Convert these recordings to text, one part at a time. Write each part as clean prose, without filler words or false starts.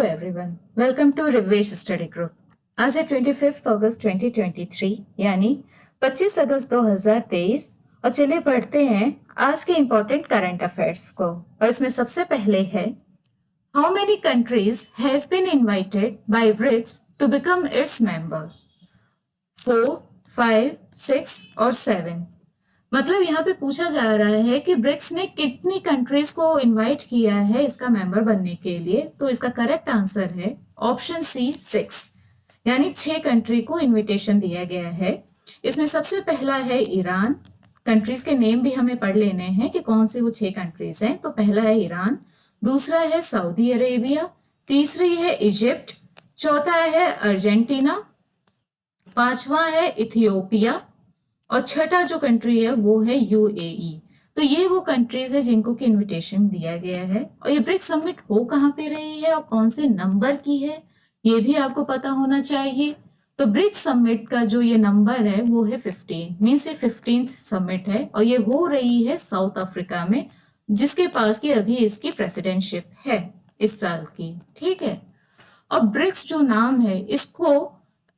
Everyone, welcome to Rivesh study group. आज है 25 अगस्त 2023 यानी 25 अगस्त 2023 और चलिए पढ़ते हैं आज के इंपॉर्टेंट करंट अफेयर्स को। और इसमें सबसे पहले है how many countries have been invited by BRICS to become its member? 4, 5, 6 और 7। मतलब यहाँ पे पूछा जा रहा है कि ब्रिक्स ने कितनी कंट्रीज को इनवाइट किया है इसका मेंबर बनने के लिए। तो इसका करेक्ट आंसर है ऑप्शन सी 6, यानी 6 कंट्री को इनविटेशन दिया गया है। इसमें सबसे पहला है ईरान। कंट्रीज के नेम भी हमें पढ़ लेने हैं कि कौन से वो 6 कंट्रीज हैं। तो पहला है ईरान, दूसरा है सऊदी अरेबिया, तीसरी है इजिप्ट, चौथा है अर्जेंटीना, पांचवा है इथियोपिया और छठा जो कंट्री है वो है यूएई। तो ये वो कंट्रीज है जिनको की इनविटेशन दिया गया है। और ये ब्रिक्स समिट हो कहाँ पे रही है और कौन से नंबर की है ये भी आपको पता होना चाहिए। तो ब्रिक्स समिट का जो ये नंबर है वो है 15, मीन्स ये 15th समिट है और ये हो रही है साउथ अफ्रीका में, जिसके पास की अभी इसकी प्रेसिडेंटशिप है इस साल की। ठीक है। और ब्रिक्स जो नाम है इसको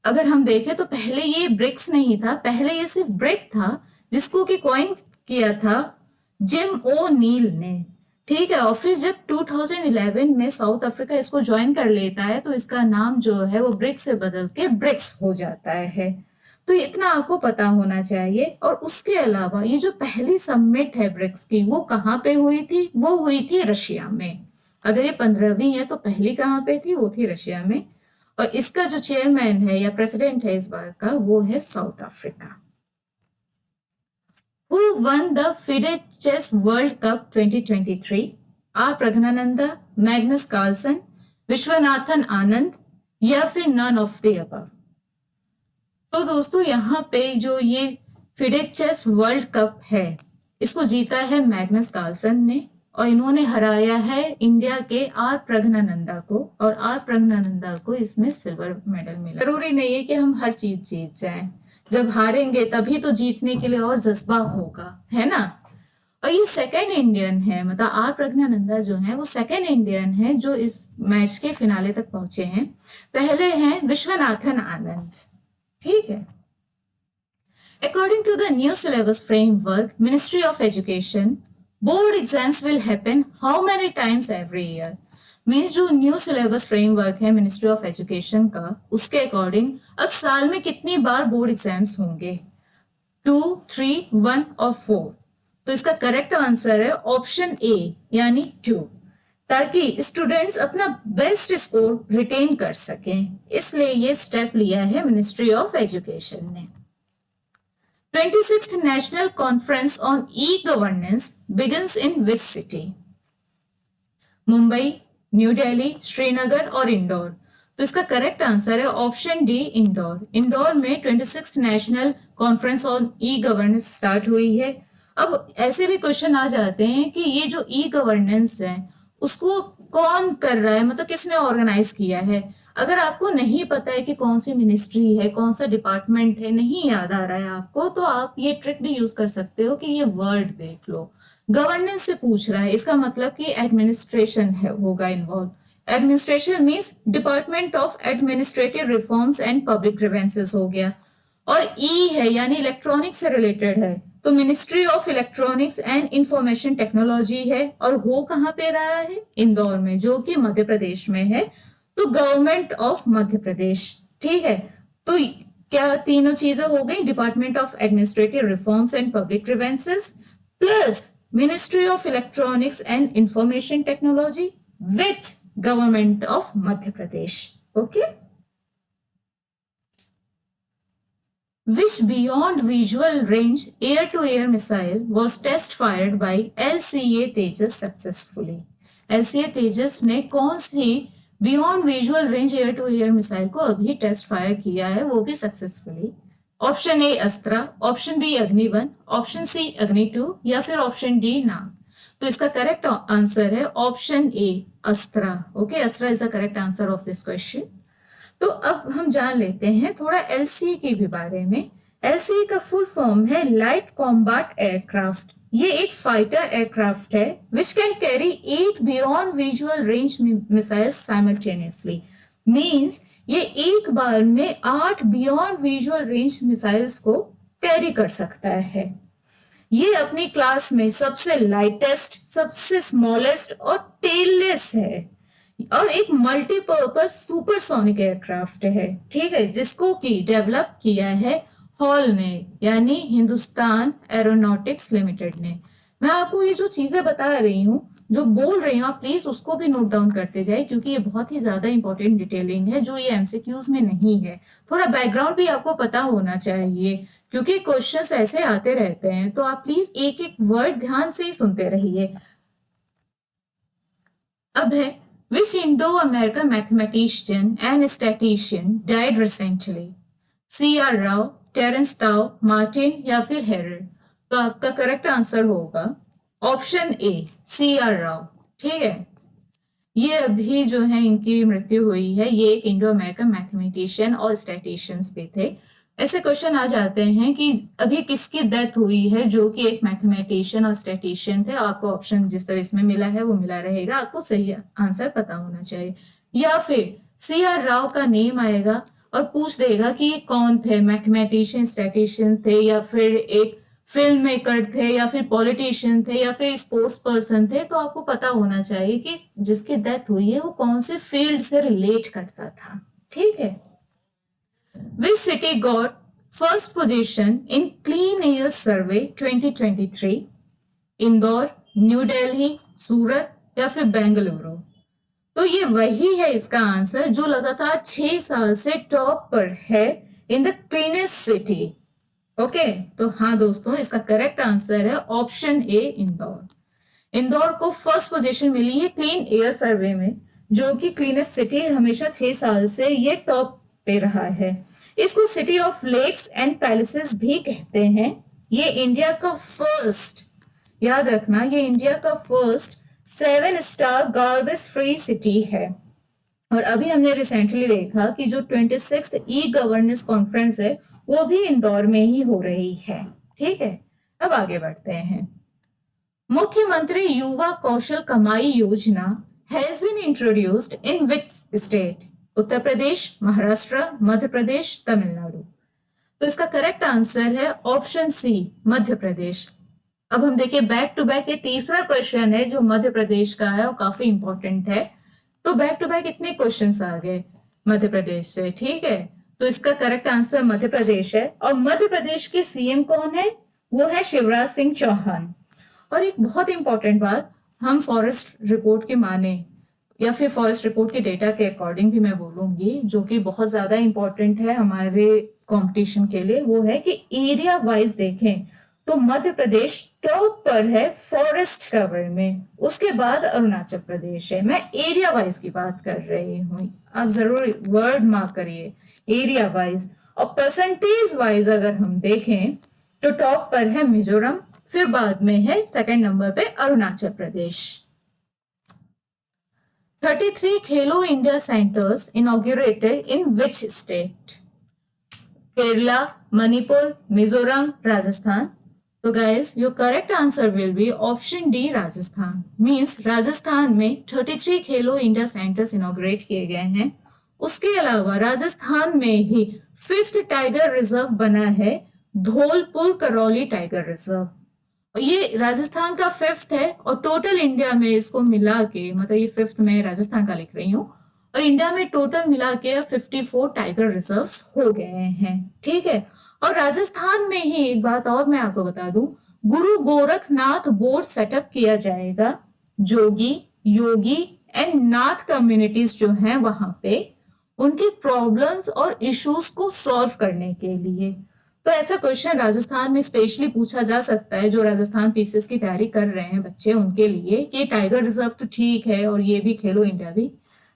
अगर हम देखें तो पहले ये ब्रिक्स नहीं था, पहले ये सिर्फ ब्रिक था जिसको कि कॉइन किया था जिम ओ नील ने। ठीक है। और फिर जब 2011 में साउथ अफ्रीका इसको ज्वाइन कर लेता है तो इसका नाम जो है वो ब्रिक्स से बदल के ब्रिक्स हो जाता है। तो इतना आपको पता होना चाहिए। और उसके अलावा ये जो पहली समिट है ब्रिक्स की वो कहाँ पे हुई थी? वो हुई थी रशिया में। अगर ये 15वीं है तो पहली कहाँ पे थी? वो थी रशिया में। और इसका जो चेयरमैन है या प्रेसिडेंट है इस बार का वो है south Africa. Who won the FIDE Chess World Cup 2023? R Praggnanandhaa, Magnus Carlsen, Viswanathan Anand या फिर नन ऑफ द अबव? तो दोस्तों यहाँ पे जो ये फिडे चेस वर्ल्ड कप है इसको जीता है मैग्नस कार्लसन ने और इन्होंने हराया है इंडिया के आर प्रज्ञानंदा को। और आर प्रज्ञानंदा को इसमें सिल्वर मेडल मिला। जरूरी नहीं है कि हम हर चीज जीत जाएं, जब हारेंगे तभी तो जीतने के लिए और जज्बा होगा, है ना। और ये सेकेंड इंडियन है, मतलब आर प्रज्ञानंदा जो है वो सेकेंड इंडियन है जो इस मैच के फिनाले तक पहुंचे हैं। पहले हैं विश्वनाथन आनंद। ठीक है। According to the new syllabus framework, Ministry of Education, board exams will happen how many times every year? Means जो न्यू सिलेबस फ्रेमवर्क है मिनिस्ट्री ऑफ एजुकेशन का, उसके अकॉर्डिंग अब साल में कितनी बार बोर्ड एग्जाम्स होंगे? 2, 3, 1 और 4। तो इसका करेक्ट आंसर है ऑप्शन ए यानी 2, ताकि स्टूडेंट्स अपना बेस्ट स्कोर रिटेन कर सकें। इसलिए ये स्टेप लिया है मिनिस्ट्री ऑफ एजुकेशन ने। 26th National Conference on E-Governance begins in which city? Mumbai, new Delhi, Srinagar और इंदौर। तो इसका करेक्ट आंसर है ऑप्शन डी इंदौर। इंदौर में 26th national conference on e governance start हुई है। अब ऐसे भी क्वेश्चन आ जाते हैं कि ये जो ई गवर्नेंस है उसको कौन कर रहा है, मतलब किसने ऑर्गेनाइज किया है। अगर आपको नहीं पता है कि कौन सी मिनिस्ट्री है, कौन सा डिपार्टमेंट है, नहीं याद आ रहा है आपको, तो आप ये ट्रिक भी यूज कर सकते हो कि ये वर्ड देख लो। गवर्नेंस से पूछ रहा है, इसका मतलब कि एडमिनिस्ट्रेशन है होगा involve. Administration means department of administrative reforms and public grievances हो गया। और ई है यानी इलेक्ट्रॉनिक्स से रिलेटेड है, तो ministry of electronics and information technology है। और हो कहाँ पे रहा है? इंदौर में, जो कि मध्य प्रदेश में है। तो गवर्नमेंट ऑफ मध्य प्रदेश। ठीक है। तो क्या तीनों चीजें हो गई? Department of administrative reforms and public grievances plus ministry of electronics and information technology with government of Madhya Pradesh. Okay. Which beyond visual range air-to-air missile was test fired by LCA Tejas successfully? LCA Tejas ने कौन सी beyond visual range air to air missile को अभी test fire किया है, वो भी successfully? Option A Astra, option B Agni, option C Agni या फिर ऑप्शन डी नाग? तो इसका करेक्ट आंसर है option A Astra. Okay, Astra is the correct answer of this question. तो अब हम जान लेते हैं थोड़ा एलसीए के भी बारे में। एलसीए का फुल फॉर्म है लाइट कॉम्बैट एयरक्राफ्ट ये एक फाइटर एयरक्राफ्ट है which can carry 8 beyond visual range missiles simultaneously. Means ये एक बार में 8 बियॉन्ड विजुअल रेंज मिसाइल्स को कैरी कर सकता है। ये अपनी क्लास में सबसे लाइटेस्ट, सबसे स्मॉलेस्ट और टेललेस है और एक मल्टीपर्पज सुपरसोनिक एयरक्राफ्ट है, ठीक है, जिसको की डेवलप किया है हॉल ने, यानी हिंदुस्तान एरोनॉटिक्स लिमिटेड ने। मैं आपको ये जो चीजें बता रही हूँ, जो बोल रही हूँ, आप प्लीज उसको भी नोट डाउन करते जाए, क्योंकि ये बहुत ही ज्यादा इंपॉर्टेंट डिटेलिंग है जो ये एमसीक्यूज में नहीं है। थोड़ा बैकग्राउंड भी आपको पता होना चाहिए, क्योंकि क्वेश्चंस ऐसे आते रहते हैं, तो आप प्लीज एक एक वर्ड ध्यान से ही सुनते रहिए। अब है which Indo American mathematician and statistician died recently? C.R. Rao, Terence Tao, Martin या फिर हेरल्ड? तो आपका करेक्ट आंसर होगा ऑप्शन ए, C.R. राव। ठीक है, ये अभी जो है इनकी मृत्यु हुई है। ये एक इंडो अमेरिकन मैथमेटिशियन और स्टैटिशियंस भी थे। ऐसे क्वेश्चन आ जाते हैं कि अभी किसकी डेथ हुई है जो कि एक मैथमेटिशियन और स्टैटिशियन थे। आपको ऑप्शन जिस तरह इसमें मिला है वो मिला रहेगा, आपको सही आंसर पता होना चाहिए। या फिर C.R. राव का नेम आएगा और पूछ देगा कि ये कौन थे, मैथमेटिशियन, स्टैटिशियन थे, या फिर एक फिल्म मेकर थे, या फिर पॉलिटिशियन थे, या फिर स्पोर्ट्स पर्सन थे। तो आपको पता होना चाहिए कि जिसकी डेथ हुई है वो कौन से फील्ड से रिलेट करता था। ठीक है। Which city got first position in Clean Air Survey 2023? Indore, new Delhi, Surat या फिर बेंगलुरु? तो ये वही है इसका आंसर जो लगातार 6 साल से टॉप पर है in the cleanest city. Okay, तो हाँ दोस्तों, इसका करेक्ट आंसर है ऑप्शन ए, इंदौर। इंदौर को फर्स्ट पोजीशन मिली है क्लीन एयर सर्वे में, जो कि क्लीनेस्ट सिटी हमेशा 6 साल से ये टॉप पे रहा है। इसको city of lakes and palaces भी कहते हैं। ये इंडिया का फर्स्ट, याद रखना, ये इंडिया का first 7 star garbage free city है। और अभी हमने रिसेंटली देखा कि जो 26th ई गवर्नेंस कॉन्फ्रेंस है वो भी इंदौर में ही हो रही है। ठीक है, अब आगे बढ़ते हैं। मुख्यमंत्री युवा Kaushal Kamai Yojana has been introduced in which state? Uttar Pradesh, Maharashtra, Madhya Pradesh, Tamil Nadu? तो इसका करेक्ट आंसर है ऑप्शन सी, मध्य प्रदेश। अब हम देखिए बैक टू बैक, ये तीसरा क्वेश्चन है जो मध्य प्रदेश का है और काफी इंपॉर्टेंट है। तो बैक टू बैक इतने क्वेश्चंस आ गए मध्य प्रदेश से। ठीक है, तो इसका करेक्ट आंसर मध्य प्रदेश है। और मध्य प्रदेश के सीएम कौन है? वो है शिवराज सिंह चौहान। और एक बहुत इंपॉर्टेंट बात, हम फॉरेस्ट रिपोर्ट के माने या फिर फॉरेस्ट रिपोर्ट के डेटा के अकॉर्डिंग भी मैं बोलूंगी, जो कि बहुत ज्यादा इंपॉर्टेंट है हमारे कंपटीशन के लिए, वो है कि एरिया वाइज देखें तो मध्य प्रदेश टॉप पर है फॉरेस्ट कवर में, उसके बाद अरुणाचल प्रदेश है। मैं एरिया वाइज की बात कर रही हूँ, आप जरूर वर्ड मार्क करिए, एरिया वाइज। और परसेंटेज वाइज अगर हम देखें तो टॉप पर है मिजोरम, फिर बाद में है सेकंड नंबर पे Arunachal Pradesh. 33 Khelo India centres inaugurated in which state? Kerala, Manipur, Mizoram, Rajasthan? तो guys your correct answer will be option D, Rajasthan. Means Rajasthan में 33 खेलो इंडिया सेंटर्स इनॉग्रेट किए गए हैं। उसके अलावा राजस्थान में ही 5th टाइगर रिजर्व बना है, धौलपुर करौली टाइगर रिजर्व। ये राजस्थान का 5th है और टोटल इंडिया में इसको मिला के, मतलब ये 5th में राजस्थान का लिख रही हूँ, और इंडिया में टोटल मिला के 54 टाइगर रिजर्व्स हो गए हैं। ठीक है, और राजस्थान में ही एक बात और मैं आपको बता दूं, गुरु गोरखनाथ बोर्ड सेटअप किया जाएगा। जोगी, योगी एंड नाथ कम्युनिटीज जो हैं वहां पे, उनकी प्रॉब्लम्स और इश्यूज को सॉल्व करने के लिए। तो ऐसा क्वेश्चन राजस्थान में स्पेशली पूछा जा सकता है, जो राजस्थान पीसीएस की तैयारी कर रहे हैं बच्चे, उनके लिए कि टाइगर रिजर्व तो ठीक है और ये भी खेलो इंडिया भी,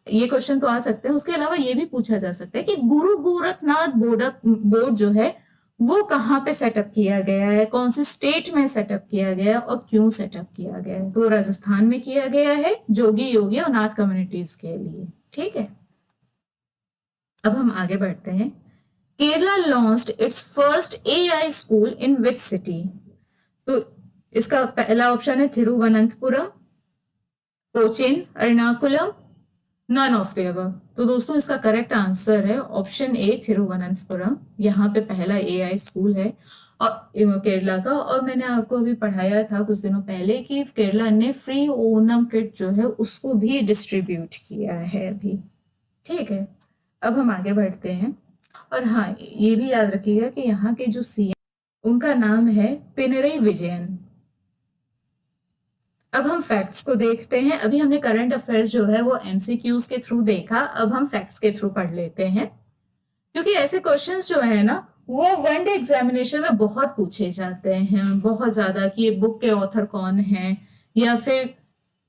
ये क्वेश्चन तो आ सकते हैं। उसके अलावा ये भी पूछा जा सकता है कि गुरु गोरखनाथ बोर्ड जो है वो कहाँ पे सेटअप किया गया है, कौन से स्टेट में सेटअप किया गया है और क्यों सेटअप किया गया है? तो राजस्थान में किया गया है, जोगी, योगी और नाथ कम्युनिटीज के लिए। ठीक है, अब हम आगे बढ़ते हैं। Kerala launched its first AI school in which city? तो इसका पहला ऑप्शन है Thiruvananthapuram, Cochin, Ernakulam, none of the above. तो दोस्तों इसका करेक्ट आंसर है ऑप्शन ए थिरुवनंतपुरम। यहाँ पे पहला एआई स्कूल है और केरला का। और मैंने आपको अभी पढ़ाया था कुछ दिनों पहले कि केरला ने फ्री ओनम किट जो है उसको भी डिस्ट्रीब्यूट किया है अभी। ठीक है, अब हम आगे बढ़ते हैं। और हाँ, ये भी याद रखिएगा कि यहाँ के जो सीएम उनका नाम है पिनरई विजयन। अब हम फैक्ट्स को देखते हैं। अभी हमने करंट अफेयर्स जो है वो एमसीक्यूज के थ्रू देखा, अब हम फैक्ट्स के थ्रू पढ़ लेते हैं, क्योंकि ऐसे क्वेश्चंस जो है ना वो वनडे एग्जामिनेशन में बहुत पूछे जाते हैं, बहुत ज्यादा, कि ये बुक के ऑथर कौन है, या फिर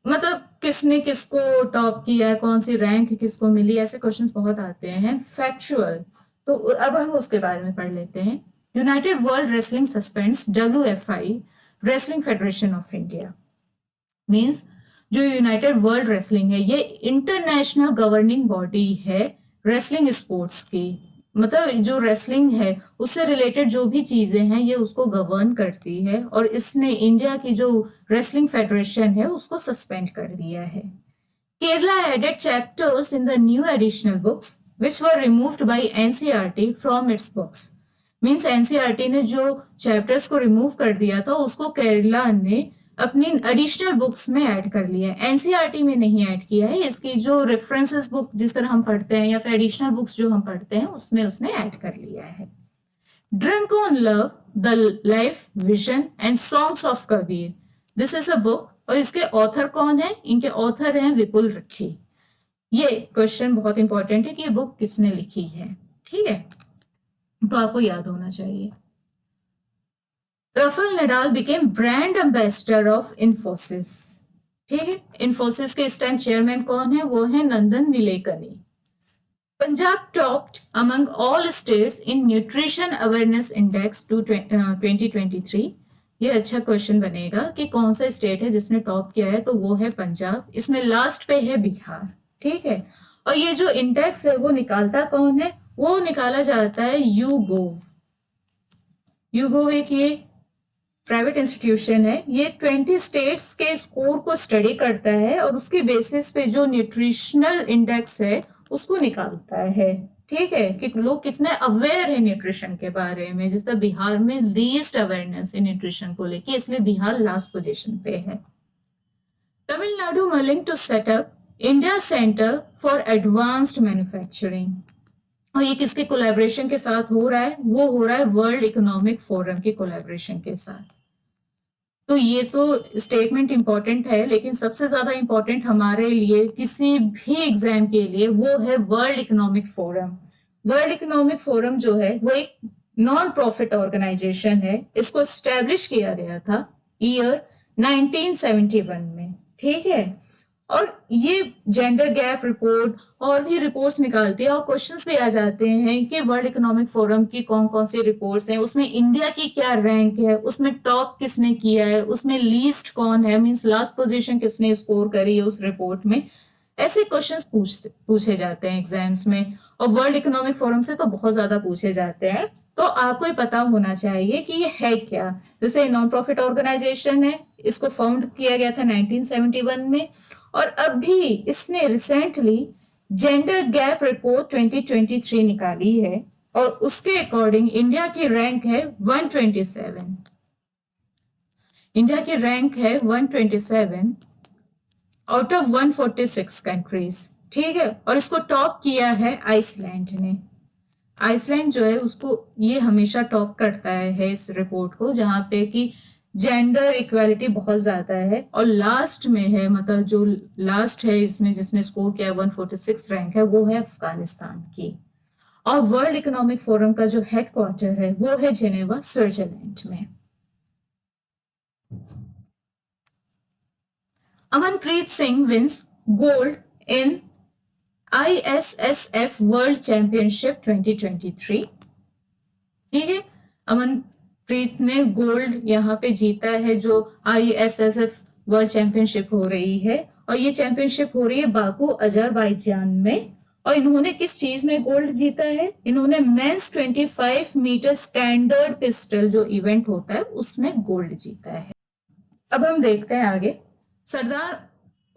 मतलब किसने किसको टॉप किया, कौन सी रैंक किसको मिली, ऐसे क्वेश्चंस बहुत आते हैं फैक्चुअल। तो अब हम उसके बारे में पढ़ लेते हैं। United world wrestling suspends WFI, wrestling federation of India. Means जो यूनाइटेड वर्ल्ड रेसलिंग है ये इंटरनेशनल गवर्निंग बॉडी है रेसलिंग स्पोर्ट्स की। मतलब जो रेसलिंग है उससे रिलेटेड जो भी चीजें हैं ये उसको गवर्न करती है, और इसने इंडिया की जो रेसलिंग फेडरेशन है उसको सस्पेंड कर दिया है। Kerala added chapters in the new additional books which were removed by NCERT from its books. Means NCERT ने जो चैप्टर्स को रिमूव कर दिया था उसको केरला ने अपनी एडिशनल बुक्स में ऐड कर लिया है, एनसीईआरटी में नहीं ऐड किया है। इसकी जो रेफरेंसेस बुक जिस तरह हम पढ़ते हैं या फिर एडिशनल बुक्स जो हम पढ़ते हैं उसमें उसने ऐड कर लिया है। Drink on love, the life, vision and songs of Kabir, this is a book. और इसके ऑथर कौन है? इनके ऑथर हैं विपुल रखी। ये क्वेश्चन बहुत इंपॉर्टेंट है कि ये बुक किसने लिखी है। ठीक है, तो आपको याद होना चाहिए। Rafael Nadal became brand ambassador of Infosys. ठीक है, इन्फोसिस के इस टाइम चेयरमैन कौन है? वो है Nandan Nilekani. Punjab topped among all states in nutrition awareness index 2023। ये अच्छा क्वेश्चन बनेगा कि कौन सा स्टेट है जिसने टॉप किया है, तो वो है पंजाब। इसमें लास्ट पे है बिहार। ठीक है, और ये जो इंडेक्स है वो निकालता कौन है? वो निकाला जाता है यूगोव। यूगोव एक ये प्राइवेट इंस्टीट्यूशन है, ये 20 स्टेट्स के स्कोर को स्टडी करता है और उसके बेसिस पे जो न्यूट्रिशनल इंडेक्स है उसको निकालता है। ठीक है, कि लोग कितने अवेयर है न्यूट्रिशन के बारे में। जिस तरह बिहार में लीस्ट अवेयरनेस है न्यूट्रिशन को लेके, इसलिए बिहार लास्ट पोजीशन पे है। Tamil Nadu mulling to set up India centre for advanced manufacturing. और ये किसके कोलैबोरेशन के साथ हो रहा है? वो हो रहा है वर्ल्ड इकोनॉमिक फोरम के कोलैबोरेशन के साथ। तो ये तो स्टेटमेंट इंपॉर्टेंट है, लेकिन सबसे ज्यादा इंपॉर्टेंट हमारे लिए किसी भी एग्जाम के लिए वो है world economic forum. World economic forum जो है वो एक नॉन प्रॉफिट ऑर्गेनाइजेशन है। इसको स्टैब्लिश किया गया था ईयर 1971 में। ठीक है, और ये जेंडर गैप रिपोर्ट और भी रिपोर्ट्स निकालती है, और क्वेश्चंस भी आ जाते हैं कि वर्ल्ड इकोनॉमिक फोरम की कौन कौन सी रिपोर्ट्स हैं, उसमें इंडिया की क्या रैंक है, उसमें टॉप किसने किया है, उसमें लीस्ट कौन है, मींस लास्ट पोजीशन किसने स्कोर करी है उस रिपोर्ट में। ऐसे क्वेश्चंस पूछे जाते हैं एग्जाम्स में, और वर्ल्ड इकोनॉमिक फोरम से तो बहुत ज्यादा पूछे जाते हैं। तो आपको ये पता होना चाहिए कि ये है क्या। जैसे नॉन प्रॉफिट ऑर्गेनाइजेशन है, इसको फाउंड किया गया था 1971 में, और अभी इसने रिसेंटली जेंडर गैप रिपोर्ट 2023 निकाली है, और उसके अकॉर्डिंग इंडिया की रैंक है 127। इंडिया की रैंक है 127 आउट ऑफ 146 कंट्रीज। ठीक है, और इसको टॉप किया है आइसलैंड ने। आइसलैंड जो है उसको ये हमेशा टॉप करता है इस रिपोर्ट को, जहां पे कि जेंडर इक्वालिटी बहुत ज्यादा है। और लास्ट में है, मतलब जो लास्ट है इसमें जिसने स्कोर किया 146 रैंक है, वो है अफगानिस्तान की। और वर्ल्ड इकोनॉमिक फोरम का जो हेडक्वार्टर है वो है जेनेवा, स्विट्जरलैंड में। Amanpreet Singh wins gold in ISSF world championship 2023। ठीक है, अमनप्रीत ने गोल्ड यहाँ पे जीता है, जो ISSF वर्ल्ड चैंपियनशिप हो रही है, और ये चैंपियनशिप हो रही है बाकू, अजरबैजान में। और इन्होंने किस चीज में गोल्ड जीता है? इन्होंने मेंस 25 मीटर स्टैंडर्ड पिस्टल जो इवेंट होता है उसमें गोल्ड जीता है। अब हम देखते हैं आगे। Sardar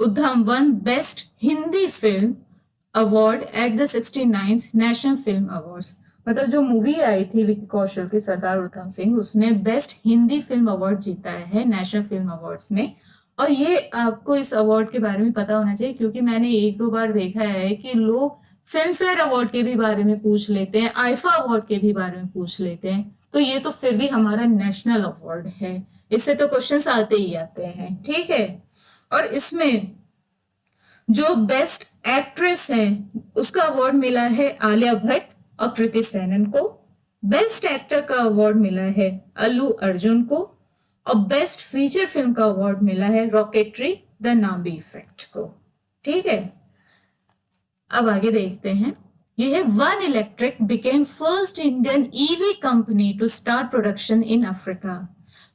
Udham won best Hindi film award at the 69th national film awards. मतलब जो मूवी आई थी विकी कौशल की सरदार उधम सिंह, उसने बेस्ट हिंदी फिल्म अवार्ड जीता है नेशनल फिल्म अवार्ड्स में। और ये आपको इस अवार्ड के बारे में पता होना चाहिए, क्योंकि मैंने एक दो बार देखा है कि लोग फिल्म फेयर अवार्ड के भी बारे में पूछ लेते हैं, आईफा अवार्ड के भी बारे में पूछ लेते हैं। तो ये तो फिर भी हमारा नेशनल अवार्ड है, इससे तो क्वेश्चंस आते ही आते हैं, ठीक है। और इसमें जो बेस्ट एक्ट्रेस है उसका अवार्ड मिला है आलिया भट्ट और कृति सेनन को। बेस्ट एक्टर का अवार्ड मिला है अल्लू अर्जुन को। और बेस्ट फीचर फिल्म का अवार्ड मिला है रॉकेटरी द नाम्बी इफेक्ट को, ठीक है। अब आगे देखते हैं। यह है one electric became first Indian EV company to start production in Africa.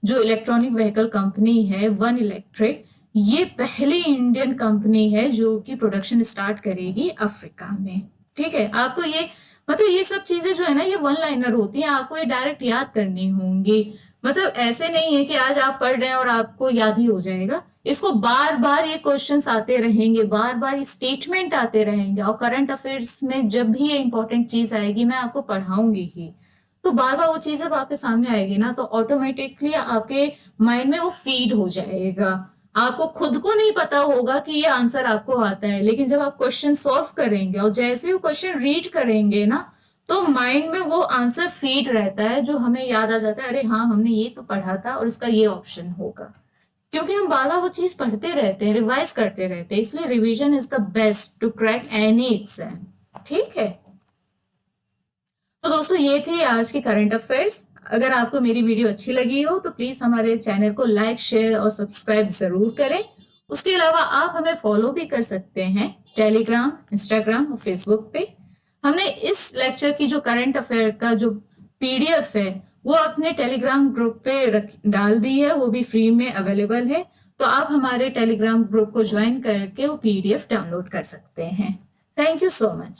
जो इलेक्ट्रॉनिक व्हीकल कंपनी है वन इलेक्ट्रिक, ये पहली इंडियन कंपनी है जो कि प्रोडक्शन स्टार्ट करेगी अफ्रीका में, ठीक है। आपको ये मतलब ये सब चीजें जो है ना, ये वन लाइनर होती हैं, आपको ये डायरेक्ट याद करनी होंगी। मतलब ऐसे नहीं है कि आज आप पढ़ रहे हैं और आपको याद ही हो जाएगा। इसको बार बार ये क्वेश्चंस आते रहेंगे, बार बार ये स्टेटमेंट आते रहेंगे। और करंट अफेयर्स में जब भी ये इंपॉर्टेंट चीज आएगी मैं आपको पढ़ाऊंगी ही, तो बार बार वो चीज जब आपके सामने आएगी ना, तो ऑटोमेटिकली आपके माइंड में वो फीड हो जाएगा। आपको खुद को नहीं पता होगा कि ये आंसर आपको आता है, लेकिन जब आप क्वेश्चन सॉल्व करेंगे और जैसे वो क्वेश्चन रीड करेंगे ना, तो माइंड में वो आंसर फीड रहता है, जो हमें याद आ जाता है, अरे हाँ हमने ये तो पढ़ा था और इसका ये ऑप्शन होगा। क्योंकि हम बार बार वो चीज पढ़ते रहते हैं, रिवाइज करते रहते हैं, इसलिए revision is the best to crack any exam, ठीक है। तो दोस्तों ये थी आज की करंट अफेयर्स। अगर आपको मेरी वीडियो अच्छी लगी हो तो प्लीज हमारे चैनल को लाइक, शेयर और सब्सक्राइब जरूर करें। उसके अलावा आप हमें फॉलो भी कर सकते हैं टेलीग्राम, इंस्टाग्राम और फेसबुक पे। हमने इस लेक्चर की जो करंट अफेयर का जो पीडीएफ है वो अपने टेलीग्राम ग्रुप पे डाल दी है, वो भी फ्री में अवेलेबल है। तो आप हमारे टेलीग्राम ग्रुप को ज्वाइन करके वो पीडीएफ डाउनलोड कर सकते हैं। Thank you so much.